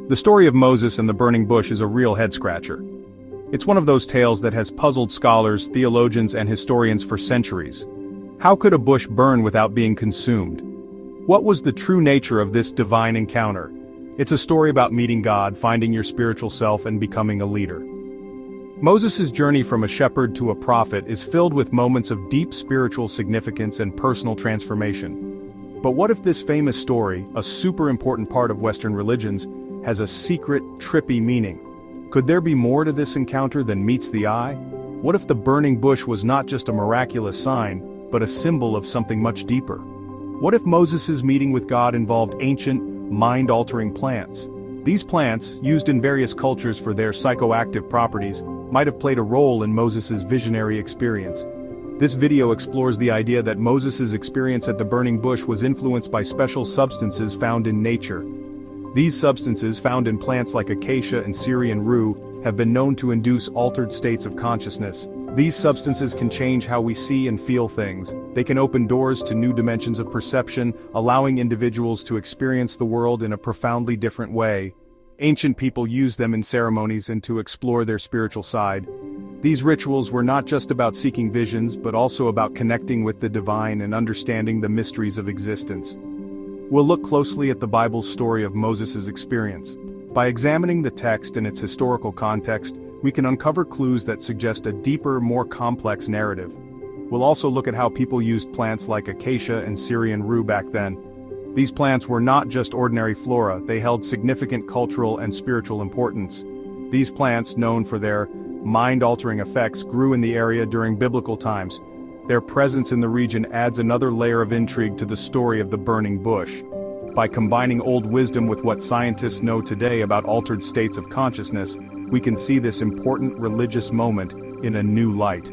The story of Moses and the burning bush is a real head-scratcher. It's one of those tales that has puzzled scholars, theologians, and historians for centuries. How could a bush burn without being consumed? What was the true nature of this divine encounter? It's a story about meeting God, finding your spiritual self, and becoming a leader. Moses' journey from a shepherd to a prophet is filled with moments of deep spiritual significance and personal transformation. But what if this famous story, a super important part of Western religions, has a secret, trippy meaning? Could there be more to this encounter than meets the eye? What if the burning bush was not just a miraculous sign, but a symbol of something much deeper? What if Moses' meeting with God involved ancient, mind-altering plants? These plants, used in various cultures for their psychoactive properties, might have played a role in Moses' visionary experience. This video explores the idea that Moses' experience at the burning bush was influenced by special substances found in nature. These substances, found in plants like acacia and Syrian rue, have been known to induce altered states of consciousness. These substances can change how we see and feel things. They can open doors to new dimensions of perception, allowing individuals to experience the world in a profoundly different way. Ancient people used them in ceremonies and to explore their spiritual side. These rituals were not just about seeking visions, but also about connecting with the divine and understanding the mysteries of existence. We'll look closely at the Bible's story of Moses' experience. By examining the text and its historical context, we can uncover clues that suggest a deeper, more complex narrative. We'll also look at how people used plants like acacia and Syrian rue back then. These plants were not just ordinary flora, they held significant cultural and spiritual importance. These plants, known for their mind-altering effects, grew in the area during biblical times. Their presence in the region adds another layer of intrigue to the story of the burning bush. By combining old wisdom with what scientists know today about altered states of consciousness, we can see this important religious moment in a new light.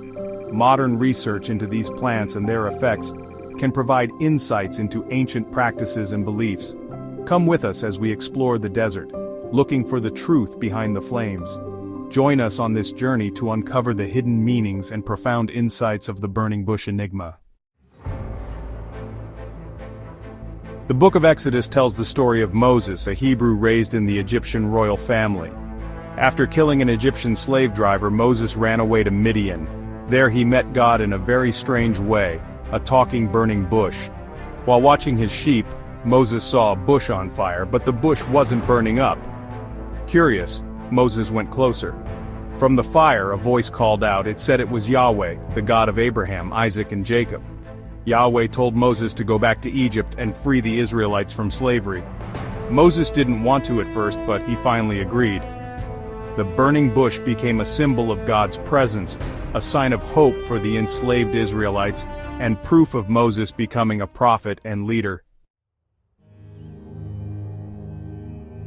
Modern research into these plants and their effects can provide insights into ancient practices and beliefs. Come with us as we explore the desert, looking for the truth behind the flames. Join us on this journey to uncover the hidden meanings and profound insights of the burning bush enigma. The book of Exodus tells the story of Moses, a Hebrew raised in the Egyptian royal family. After killing an Egyptian slave driver, Moses ran away to Midian. There he met God in a very strange way, a talking burning bush. While watching his sheep, Moses saw a bush on fire, but the bush wasn't burning up. Curious, Moses went closer. From the fire, a voice called out. It said it was Yahweh, the God of Abraham, Isaac, and Jacob. Yahweh told Moses to go back to Egypt and free the Israelites from slavery. Moses didn't want to at first, but he finally agreed. The burning bush became a symbol of God's presence, a sign of hope for the enslaved Israelites, and proof of Moses becoming a prophet and leader.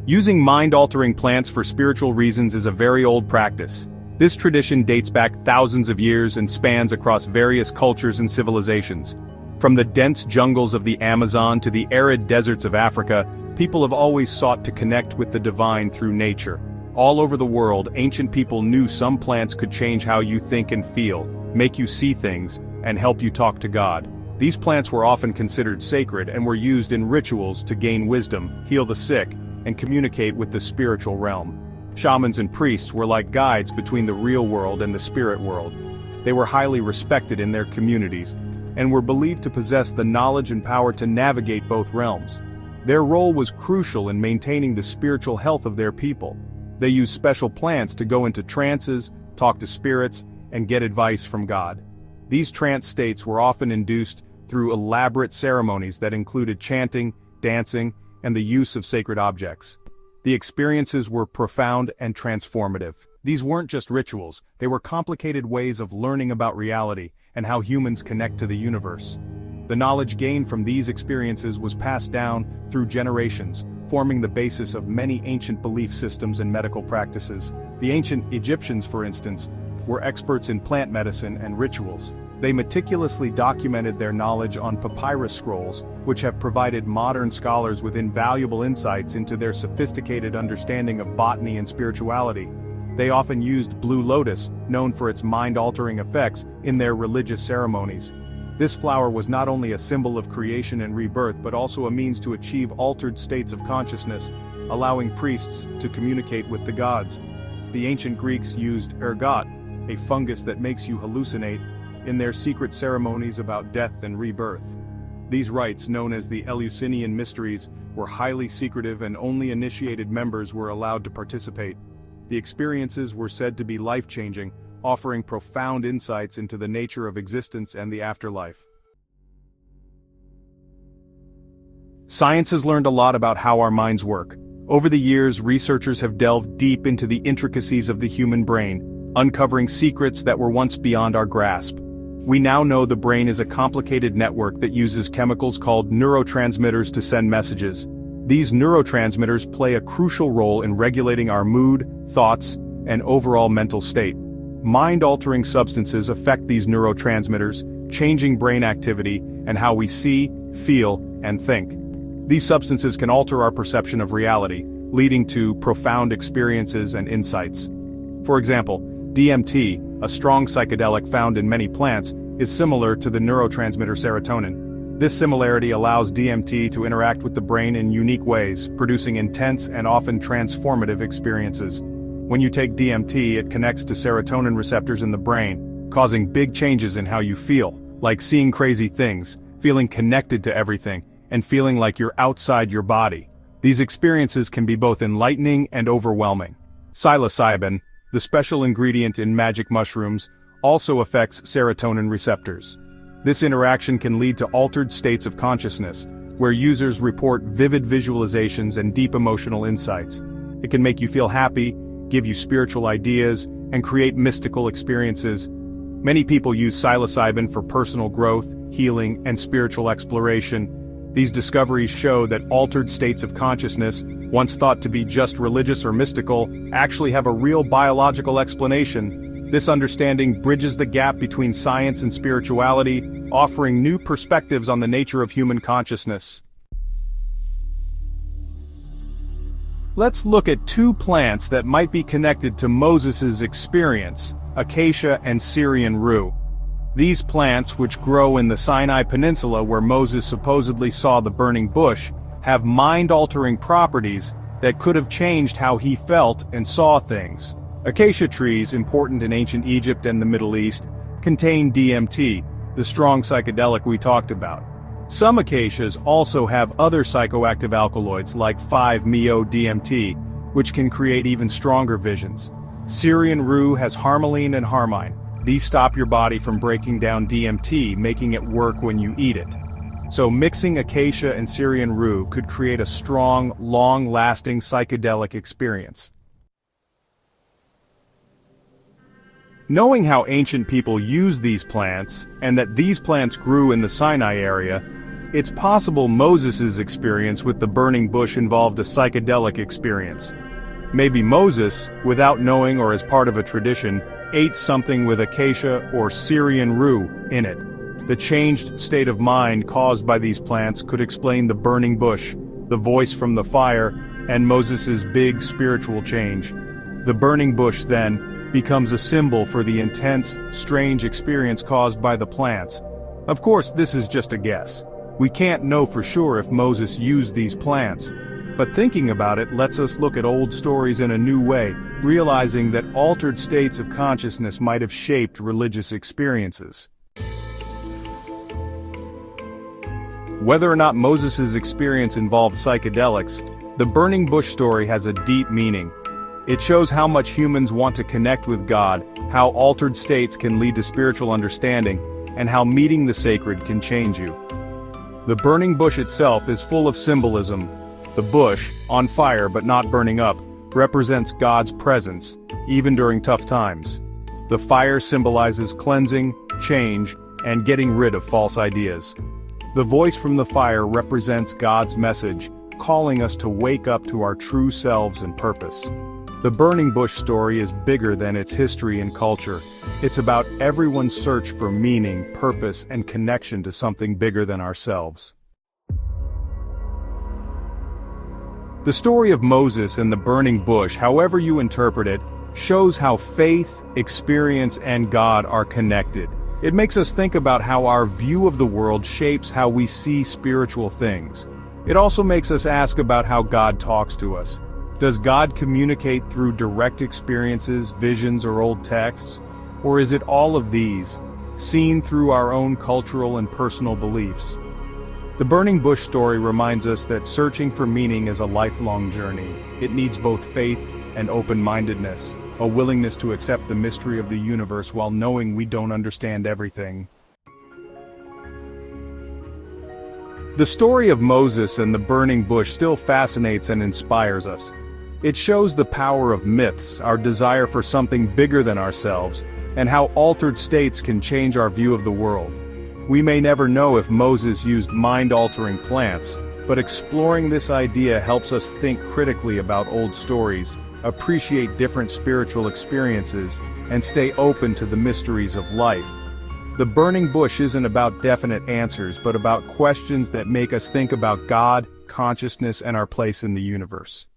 Using mind-altering plants for spiritual reasons is a very old practice. This tradition dates back thousands of years and spans across various cultures and civilizations. From the dense jungles of the Amazon to the arid deserts of Africa, people have always sought to connect with the divine through nature. All over the world, ancient people knew some plants could change how you think and feel, make you see things, and help you talk to God. These plants were often considered sacred and were used in rituals to gain wisdom, heal the sick, and communicate with the spiritual realm. Shamans and priests were like guides between the real world and the spirit world. They were highly respected in their communities, and were believed to possess the knowledge and power to navigate both realms. Their role was crucial in maintaining the spiritual health of their people. They used special plants to go into trances, talk to spirits, and get advice from God. These trance states were often induced through elaborate ceremonies that included chanting, dancing, and the use of sacred objects. The experiences were profound and transformative. These weren't just rituals, they were complicated ways of learning about reality and how humans connect to the universe. The knowledge gained from these experiences was passed down through generations, forming the basis of many ancient belief systems and medical practices. The ancient Egyptians, for instance, were experts in plant medicine and rituals. They meticulously documented their knowledge on papyrus scrolls, which have provided modern scholars with invaluable insights into their sophisticated understanding of botany and spirituality. They often used blue lotus, known for its mind-altering effects, in their religious ceremonies. This flower was not only a symbol of creation and rebirth but also a means to achieve altered states of consciousness, allowing priests to communicate with the gods. The ancient Greeks used ergot, a fungus that makes you hallucinate, in their secret ceremonies about death and rebirth. These rites, known as the Eleusinian Mysteries, were highly secretive and only initiated members were allowed to participate. The experiences were said to be life-changing, offering profound insights into the nature of existence and the afterlife. Science has learned a lot about how our minds work. Over the years, researchers have delved deep into the intricacies of the human brain, uncovering secrets that were once beyond our grasp. We now know the brain is a complicated network that uses chemicals called neurotransmitters to send messages. These neurotransmitters play a crucial role in regulating our mood, thoughts, and overall mental state. Mind-altering substances affect these neurotransmitters, changing brain activity and how we see, feel, and think. These substances can alter our perception of reality, leading to profound experiences and insights. For example, DMT, a strong psychedelic found in many plants, is similar to the neurotransmitter serotonin. This similarity allows DMT to interact with the brain in unique ways, producing intense and often transformative experiences. When you take DMT, it connects to serotonin receptors in the brain, causing big changes in how you feel, like seeing crazy things, feeling connected to everything, and feeling like you're outside your body. These experiences can be both enlightening and overwhelming. Psilocybin, the special ingredient in magic mushrooms, also affects serotonin receptors. This interaction can lead to altered states of consciousness, where users report vivid visualizations and deep emotional insights. It can make you feel happy, give you spiritual ideas, and create mystical experiences. Many people use psilocybin for personal growth, healing, and spiritual exploration. These discoveries show that altered states of consciousness, once thought to be just religious or mystical, actually have a real biological explanation. This understanding bridges the gap between science and spirituality, offering new perspectives on the nature of human consciousness. Let's look at two plants that might be connected to Moses' experience, acacia and Syrian rue. These plants, which grow in the Sinai Peninsula where Moses supposedly saw the burning bush, have mind-altering properties that could have changed how he felt and saw things. Acacia trees, important in ancient Egypt and the Middle East, contain DMT, the strong psychedelic we talked about. Some acacias also have other psychoactive alkaloids like 5-MeO-DMT, which can create even stronger visions. Syrian rue has harmaline and harmine. These stop your body from breaking down DMT, making it work when you eat it. So mixing acacia and Syrian rue could create a strong, long-lasting psychedelic experience. Knowing how ancient people used these plants, and that these plants grew in the Sinai area, it's possible Moses' experience with the burning bush involved a psychedelic experience. Maybe Moses, without knowing or as part of a tradition, ate something with acacia or Syrian rue in it. The changed state of mind caused by these plants could explain the burning bush, the voice from the fire, and Moses' big spiritual change. The burning bush, then, becomes a symbol for the intense, strange experience caused by the plants. Of course, this is just a guess. We can't know for sure if Moses used these plants. But thinking about it lets us look at old stories in a new way, realizing that altered states of consciousness might have shaped religious experiences. Whether or not Moses' experience involved psychedelics, the burning bush story has a deep meaning. It shows how much humans want to connect with God, how altered states can lead to spiritual understanding, and how meeting the sacred can change you. The burning bush itself is full of symbolism. The bush, on fire but not burning up, represents God's presence, even during tough times. The fire symbolizes cleansing, change, and getting rid of false ideas. The voice from the fire represents God's message, calling us to wake up to our true selves and purpose. The burning bush story is bigger than its history and culture. It's about everyone's search for meaning, purpose, and connection to something bigger than ourselves. The story of Moses and the burning bush, however you interpret it, shows how faith, experience, and God are connected. It makes us think about how our view of the world shapes how we see spiritual things. It also makes us ask about how God talks to us. Does God communicate through direct experiences, visions, or old texts? Or is it all of these, seen through our own cultural and personal beliefs? The burning bush story reminds us that searching for meaning is a lifelong journey. It needs both faith and open-mindedness, a willingness to accept the mystery of the universe while knowing we don't understand everything. The story of Moses and the burning bush still fascinates and inspires us. It shows the power of myths, our desire for something bigger than ourselves, and how altered states can change our view of the world. We may never know if Moses used mind-altering plants, but exploring this idea helps us think critically about old stories, appreciate different spiritual experiences, and stay open to the mysteries of life. The burning bush isn't about definite answers, but about questions that make us think about God, consciousness, and our place in the universe.